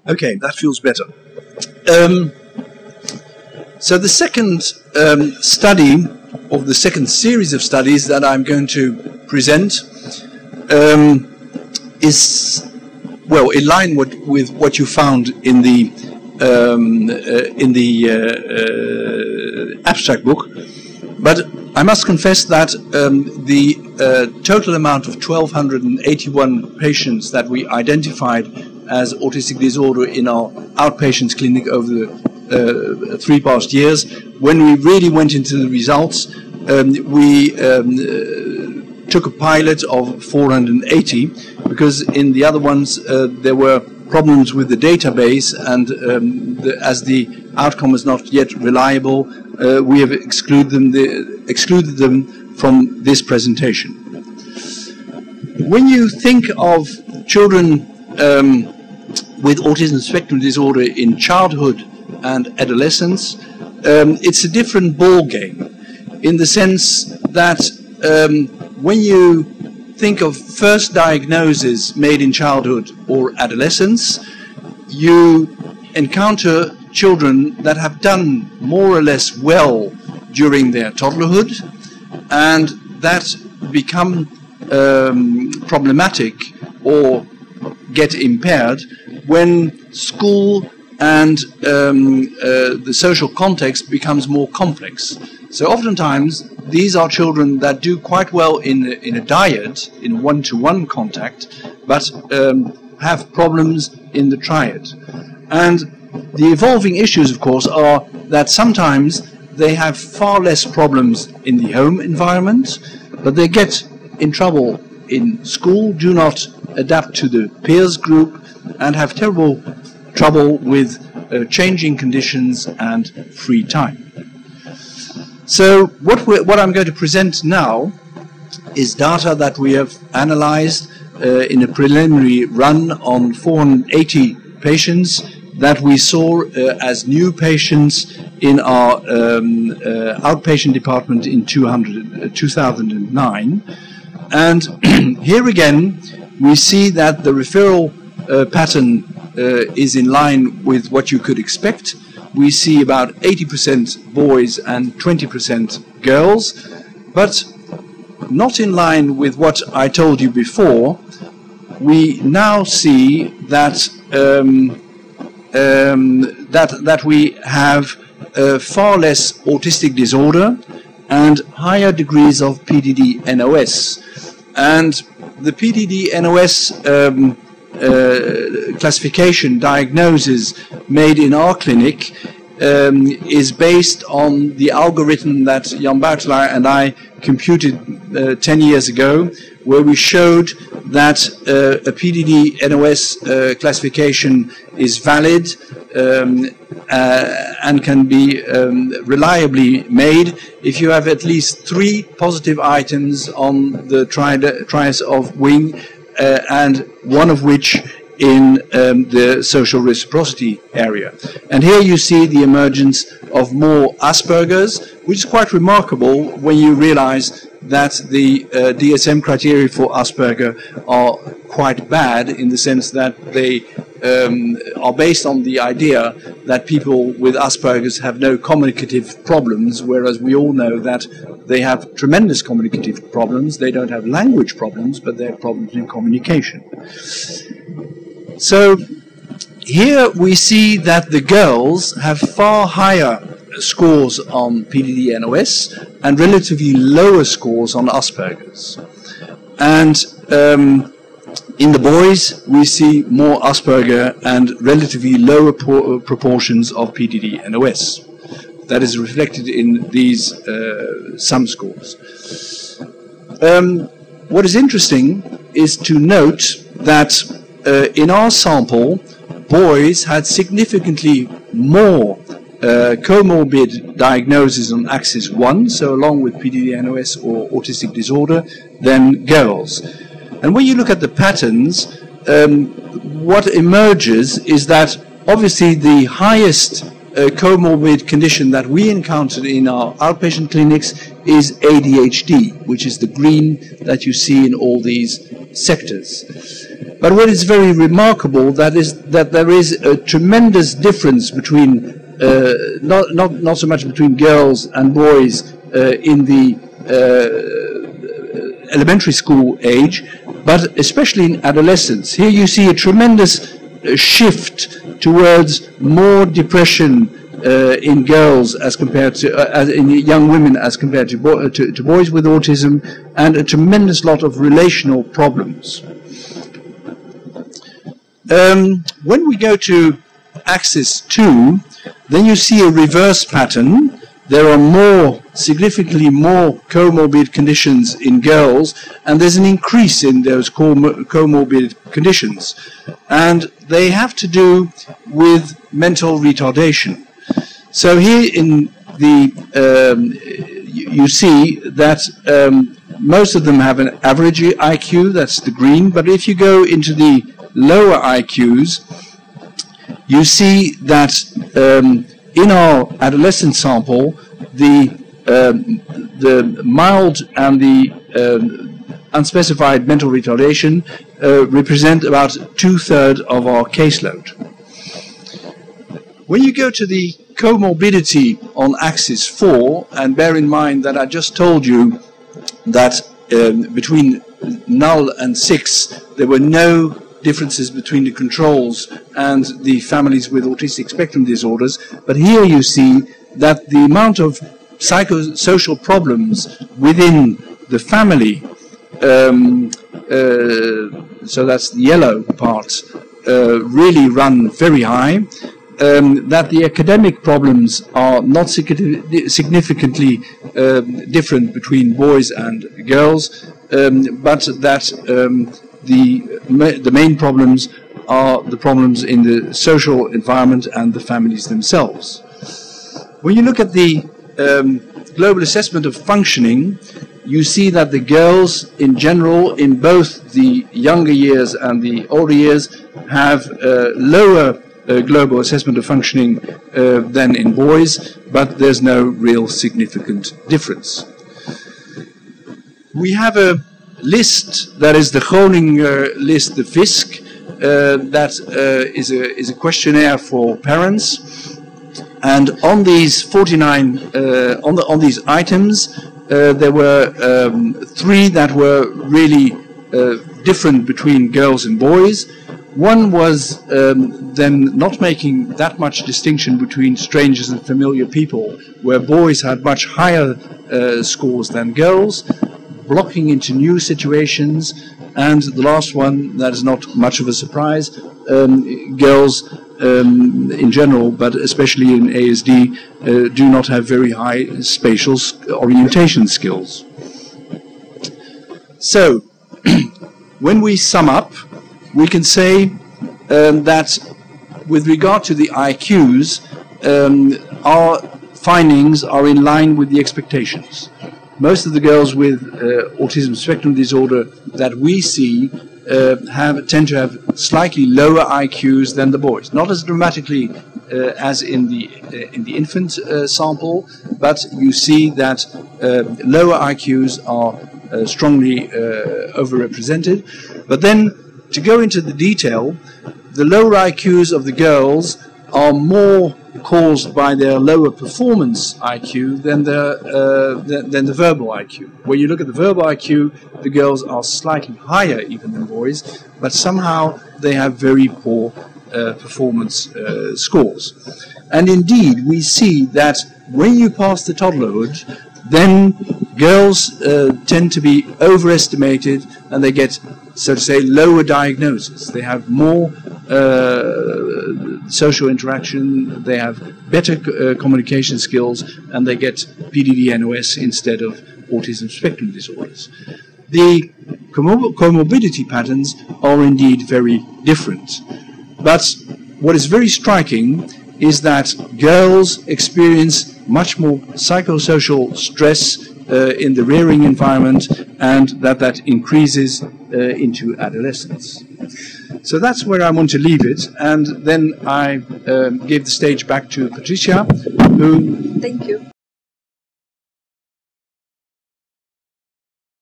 Okay, that feels better. So the second study, of the second series of studies that I'm going to present, is, well, in line with what you found in the abstract book, but I must confess that the total amount of 1,281 patients that we identified as autistic disorder in our outpatients clinic over the 3 past years, when we really went into the results, we took a pilot of 480, because in the other ones there were problems with the database, and as the outcome is not yet reliable, we have excluded them from this presentation. When you think of children with autism spectrum disorder in childhood and adolescence, it's a different ball game, in the sense that when you think of first diagnoses made in childhood or adolescence, you encounter children that have done more or less well during their toddlerhood, and that become problematic or get impaired when school and the social context becomes more complex. So oftentimes these are children that do quite well in a dyad, in one-to-one contact, but have problems in the triad. And the evolving issues, of course, are that sometimes they have far less problems in the home environment, but they get in trouble in school, do not adapt to the peers group, and have terrible trouble with changing conditions and free time. So what I'm going to present now is data that we have analyzed in a preliminary run on 480 patients that we saw as new patients in our outpatient department in 2009. And here again, we see that the referral pattern is in line with what you could expect. We see about 80% boys and 20% girls, but not in line with what I told you before. We now see that that we have far less autistic disorder and higher degrees of PDD-NOS. And the PDD-NOS classification diagnosis made in our clinic is based on the algorithm that Jan Buitelaar and I computed 10 years ago, where we showed that a PDD-NOS classification is valid and can be reliably made if you have at least 3 positive items on the trias of Wing, and one of which in the social reciprocity area. And here you see the emergence of more Asperger's, which is quite remarkable when you realize that the DSM criteria for Asperger are quite bad, in the sense that they are based on the idea that people with Asperger's have no communicative problems, whereas we all know that they have tremendous communicative problems. They don't have language problems, but they have problems in communication. So here we see that the girls have far higher scores on PDD-NOS and relatively lower scores on Asperger's. And in the boys, we see more Asperger and relatively lower proportions of PDD-NOS. That is reflected in these sum scores. What is interesting is to note that in our sample, boys had significantly more comorbid diagnosis on axis 1, so along with PDD-NOS or autistic disorder, than girls. And when you look at the patterns, what emerges is that obviously the highest comorbid condition that we encountered in our outpatient clinics is ADHD, which is the green that you see in all these sectors. But what is very remarkable that there is a tremendous difference between not so much between girls and boys in the elementary school age, but especially in adolescence. Here you see a tremendous shift towards more depression in girls as compared to in young women as compared to boys with autism, and a tremendous lot of relational problems. When we go to axis 2, then you see a reverse pattern. There are significantly more comorbid conditions in girls, and there's an increase in those comorbid conditions. And they have to do with mental retardation. So here in the, you see that most of them have an average IQ, that's the green, but if you go into the lower IQs, you see that in our adolescent sample, the mild and the unspecified mental retardation represent about 2/3 of our caseload. When you go to the comorbidity on axis 4, and bear in mind that I just told you that between null and 6, there were no differences between the controls and the families with autistic spectrum disorders, but here you see that the amount of psychosocial problems within the family, so that's the yellow part, really run very high, that the academic problems are not significantly different between boys and girls, but that the main problems are the problems in the social environment and the families themselves. When you look at the global assessment of functioning, you see that the girls in general, in both the younger years and the older years, have lower global assessment of functioning than in boys, but there's no real significant difference. We have a list that is the Groninger list, the FISC, that is a questionnaire for parents, and on these 49 on these items there were 3 that were really different between girls and boys. One was them not making that much distinction between strangers and familiar people, where boys had much higher scores than girls, blocking into new situations, and the last one, that is not much of a surprise, girls in general, but especially in ASD, do not have very high spatial orientation skills. So, when we sum up, we can say that with regard to the IQs, our findings are in line with the expectations. Most of the girls with autism spectrum disorder that we see tend to have slightly lower IQs than the boys. Not as dramatically as in the infant sample, but you see that lower IQs are strongly overrepresented. But then, to go into the detail, the lower IQs of the girls are more caused by their lower performance IQ than the verbal IQ. When you look at the verbal IQ, the girls are slightly higher even than boys, but somehow they have very poor performance scores. And indeed, we see that when you pass the toddlerhood, then girls tend to be overestimated, and they get, so to say, lower diagnosis. They have more social interaction, they have better communication skills, and they get PDD-NOS instead of autism spectrum disorders. The comorbidity patterns are indeed very different. But what is very striking is that girls experience much more psychosocial stress in the rearing environment, and that increases into adolescence. So that's where I want to leave it, and then I give the stage back to Patricia, who... Thank you.